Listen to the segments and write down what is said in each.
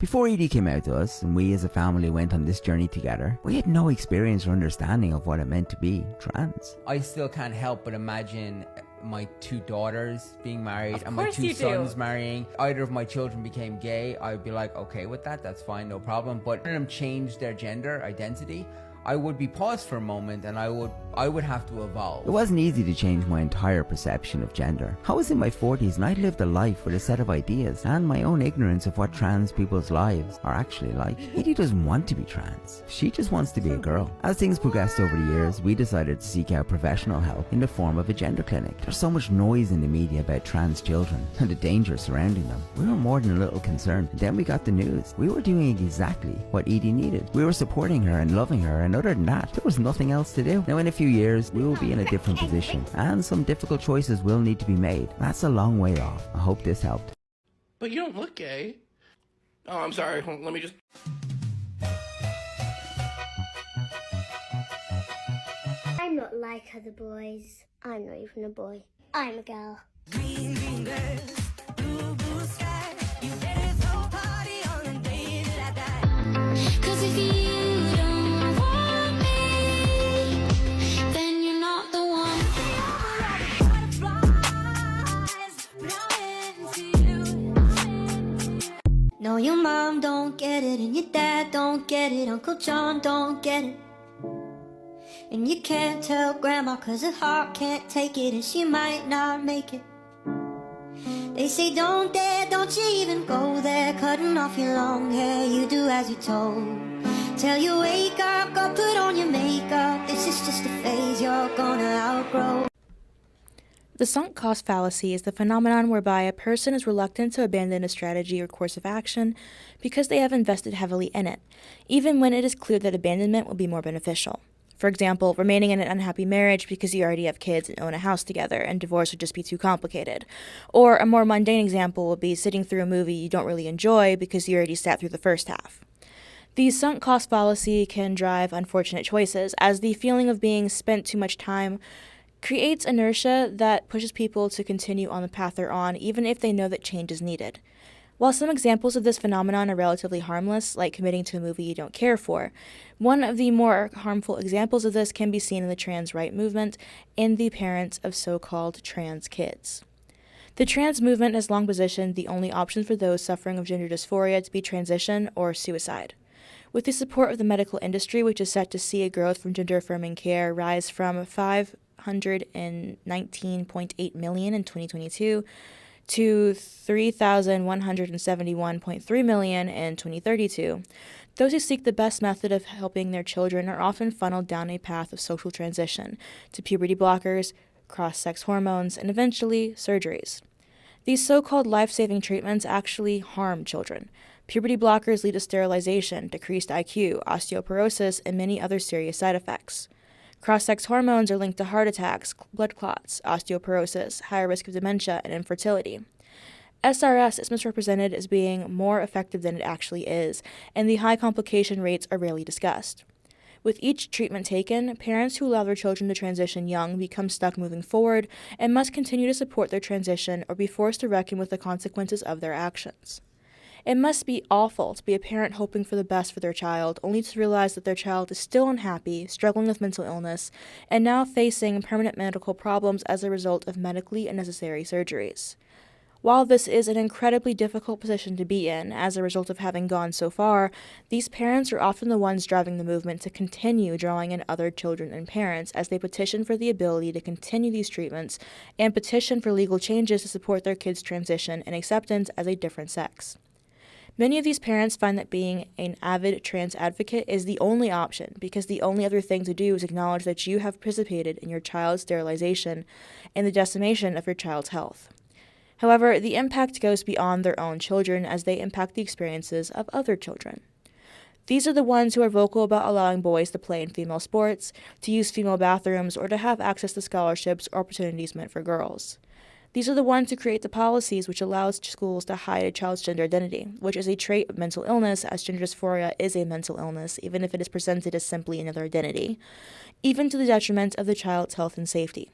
Before Edie came out to us and we as a family went on this journey together, we had no experience or understanding of what it meant to be trans. I still can't help but imagine my 2 daughters being married and my 2 sons marrying. Either of my children became gay, I'd be like, okay with that, that's fine, no problem. But when them change their gender identity, I would be paused for a moment and I would have to evolve. It wasn't easy to change my entire perception of gender. I was in my 40s and I'd lived a life with a set of ideas and my own ignorance of what trans people's lives are actually like. Edie doesn't want to be trans. She just wants to be a girl. As things progressed over the years, we decided to seek out professional help in the form of a gender clinic. There's so much noise in the media about trans children and the danger surrounding them. We were more than a little concerned. Then we got the news. We were doing exactly what Edie needed. We were supporting her and loving her, and other than that, there was nothing else to do. Now in a few years, we will be in a different position and some difficult choices will need to be made. That's a long way off. I hope this helped. But you don't look gay. Oh, I'm sorry. Let me just... I'm not like other boys. I'm not even a boy. I'm a girl. Green, green grass, blue, blue sky. You better throw a party on the day that I die. 'Cause if you don't want me, then you're not the one. Butterflies, now into you. No, your mom don't get it, and your dad don't get it, Uncle John don't get it. And you can't tell grandma 'cause her heart can't take it, and she might not make it. They say don't dare, don't you even go there, cutting off your long hair, you do as you're told. Tell you wake up, go put on your makeup, this is just a phase you're gonna outgrow. The sunk cost fallacy is the phenomenon whereby a person is reluctant to abandon a strategy or course of action because they have invested heavily in it, even when it is clear that abandonment will be more beneficial. For example, remaining in an unhappy marriage because you already have kids and own a house together and divorce would just be too complicated. Or a more mundane example would be sitting through a movie you don't really enjoy because you already sat through the first half. The sunk cost fallacy can drive unfortunate choices, as the feeling of being spent too much time creates inertia that pushes people to continue on the path they're on even if they know that change is needed. While some examples of this phenomenon are relatively harmless, like committing to a movie you don't care for, one of the more harmful examples of this can be seen in the trans right movement and the parents of so-called trans kids. The trans movement has long positioned the only option for those suffering of gender dysphoria to be transition or suicide. With the support of the medical industry, which is set to see a growth from gender-affirming care rise from 519.8 million in 2022 to 3,171.3 million in 2032, those who seek the best method of helping their children are often funneled down a path of social transition to puberty blockers, cross-sex hormones, and eventually surgeries. These so-called life-saving treatments actually harm children. Puberty blockers lead to sterilization, decreased IQ, osteoporosis, and many other serious side effects. Cross-sex hormones are linked to heart attacks, blood clots, osteoporosis, higher risk of dementia, and infertility. SRS is misrepresented as being more effective than it actually is, and the high complication rates are rarely discussed. With each treatment taken, parents who allow their children to transition young become stuck moving forward and must continue to support their transition or be forced to reckon with the consequences of their actions. It must be awful to be a parent hoping for the best for their child, only to realize that their child is still unhappy, struggling with mental illness, and now facing permanent medical problems as a result of medically unnecessary surgeries. While this is an incredibly difficult position to be in, as a result of having gone so far, these parents are often the ones driving the movement to continue drawing in other children and parents as they petition for the ability to continue these treatments and petition for legal changes to support their kids' transition and acceptance as a different sex. Many of these parents find that being an avid trans advocate is the only option because the only other thing to do is acknowledge that you have participated in your child's sterilization and the decimation of your child's health. However, the impact goes beyond their own children as they impact the experiences of other children. These are the ones who are vocal about allowing boys to play in female sports, to use female bathrooms, or to have access to scholarships or opportunities meant for girls. These are the ones who create the policies which allows schools to hide a child's gender identity, which is a trait of mental illness, as gender dysphoria is a mental illness, even if it is presented as simply another identity, even to the detriment of the child's health and safety.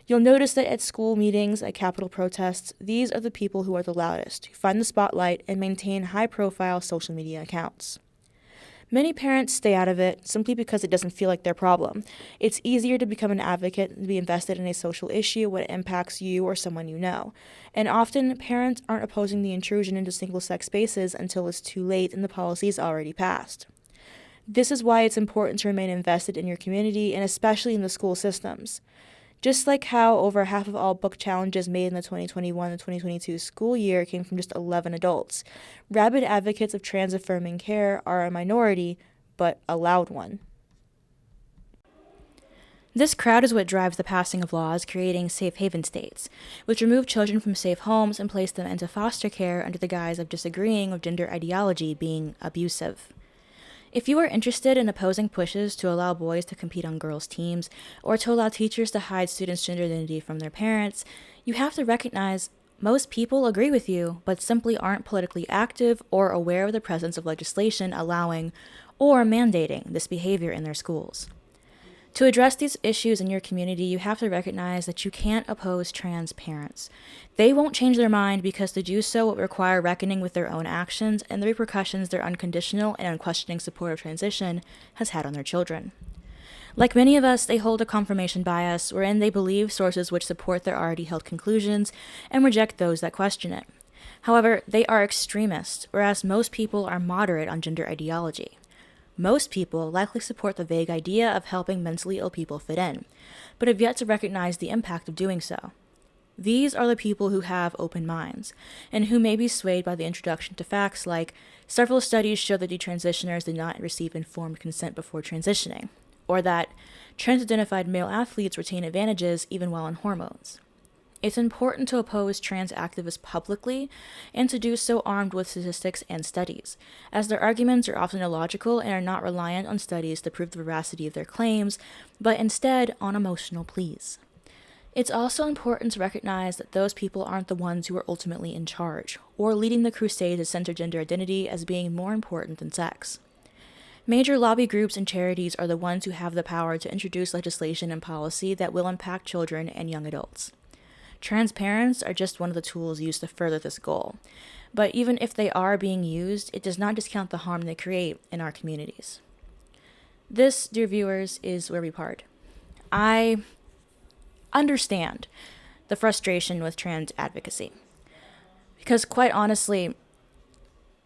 You'll notice that at school meetings, at Capitol protests, these are the people who are the loudest, who find the spotlight and maintain high-profile social media accounts. Many parents stay out of it simply because it doesn't feel like their problem. It's easier to become an advocate and be invested in a social issue when it impacts you or someone you know. And often, parents aren't opposing the intrusion into single-sex spaces until it's too late and the policy is already passed. This is why it's important to remain invested in your community and especially in the school systems. Just like how over half of all book challenges made in the 2021 and 2022 school year came from just 11 adults, rabid advocates of trans-affirming care are a minority, but a loud one. This crowd is what drives the passing of laws creating safe haven states, which remove children from safe homes and place them into foster care under the guise of disagreeing with gender ideology being abusive. If you are interested in opposing pushes to allow boys to compete on girls' teams or to allow teachers to hide students' gender identity from their parents, you have to recognize most people agree with you, but simply aren't politically active or aware of the presence of legislation allowing or mandating this behavior in their schools. To address these issues in your community, you have to recognize that you can't oppose trans parents. They won't change their mind because to do so would require reckoning with their own actions and the repercussions their unconditional and unquestioning support of transition has had on their children. Like many of us, they hold a confirmation bias wherein they believe sources which support their already held conclusions and reject those that question it. However, they are extremists, whereas most people are moderate on gender ideology. Most people likely support the vague idea of helping mentally ill people fit in, but have yet to recognize the impact of doing so. These are the people who have open minds, and who may be swayed by the introduction to facts like several studies show that detransitioners did not receive informed consent before transitioning, or that trans-identified male athletes retain advantages even while on hormones. It's important to oppose trans activists publicly and to do so armed with statistics and studies, as their arguments are often illogical and are not reliant on studies to prove the veracity of their claims, but instead on emotional pleas. It's also important to recognize that those people aren't the ones who are ultimately in charge, or leading the crusade to center gender identity as being more important than sex. Major lobby groups and charities are the ones who have the power to introduce legislation and policy that will impact children and young adults. Trans parents are just one of the tools used to further this goal. But even if they are being used, it does not discount the harm they create in our communities. This, dear viewers, is where we part. I understand the frustration with trans advocacy. Because quite honestly,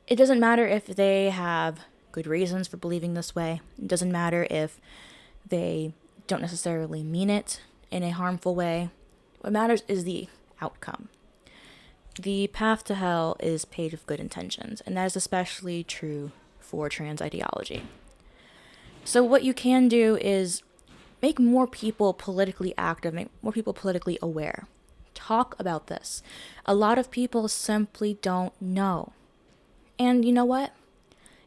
it doesn't matter if they have good reasons for believing this way. It doesn't matter if they don't necessarily mean it in a harmful way. What matters is the outcome. The path to hell is paved with good intentions, and that is especially true for trans ideology. So what you can do is make more people politically active, make more people politically aware. Talk about this. A lot of people simply don't know. And you know what?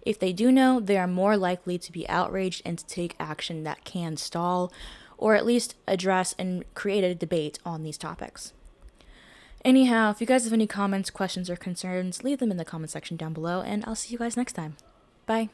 If they do know, they are more likely to be outraged and to take action that can stall or at least address and create a debate on these topics. Anyhow, if you guys have any comments, questions, or concerns, leave them in the comment section down below, and I'll see you guys next time. Bye.